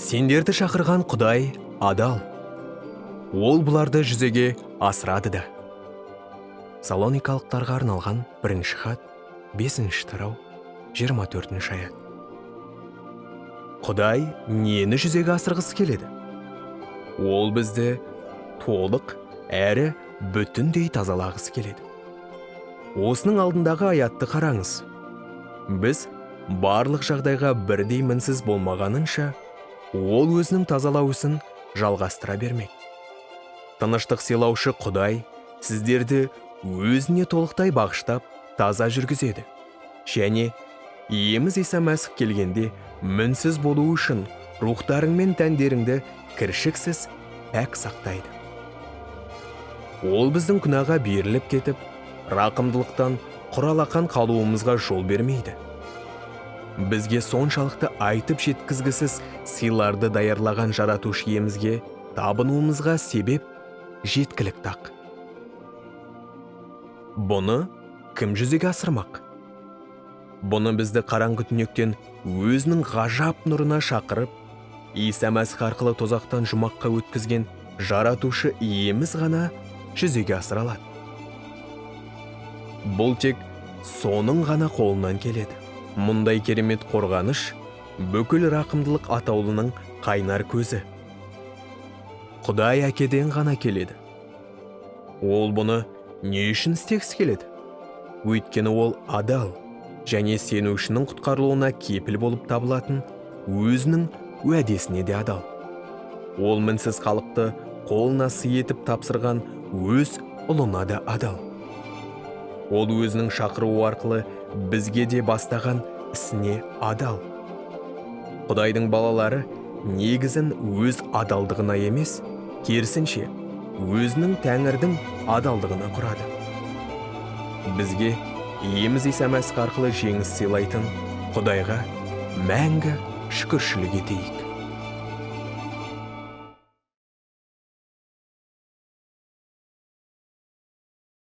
Сендерді шақырған Құдай адал. Ол бұларды жүзеге асырады да. Салоникалықтарға арналған 1 хат, 5 тарау, 24 аят. Құдай нені жүзеге асырғысы келеді? Ол бізді толық әрі бүтіндей тазалағысы келеді. Осының алдындағы аятты қараңыз. Біз барлық жағдайға бірдей мінсіз болмағанынша, ол өзінің тазалау ісін жалғастыра бермек. Тыныштық сыйлаушы Құдай сіздерді өзіне толықтай бағыштап таза жүргізеді. Және иеміз Иса Мәсіх келгенде мінсіз болу үшін рухтарың мен тәндеріңді кіршіксіз пәк сақтайды. Ол біздің күнәға беріліп кетіп, рақымдылықтан құралақан қалуымызға жол бермейді. Бізге соншалықты айтып жеткізгісіз сыйларды даярлаған жаратушы иемізге табынуымызға себеп жеткілікті ақ. Бұны кім жүзеге асырмақ? Бұны бізді қараңғы түнектен өзінің ғажап нұрына шақырып, Иса Мәсіх арқылы тозақтан жұмаққа өткізген жаратушы иеміз ғана жүзеге асыра алады. Бұл тек соның ғана қолынан келеді. Мұндай керемет қорғаныш бүкіл рақымдылық атаулының қайнар көзі. Құдай әкеден ғана келеді. Ол бұны не үшін істегісі келеді? Өйткені ол адал және сенушінің құтқарылуына кепіл болып табылатын өзінің уәдесіне де адал. Ол мінсіз халықты қолына сый етіп тапсырған өз ұлына да адал. Ол өзінің шақыруы арқылы бізге де бастаған ісіне адал. Құдайдың балалары негізін өз адалдығына емес, керісінше өзінің Тәңірдің адалдығына құрады. Бізге иеміз Иса Мәсіх арқылы жеңіс сыйлайтын Құдайға мәңгі шүкіршілік етейік.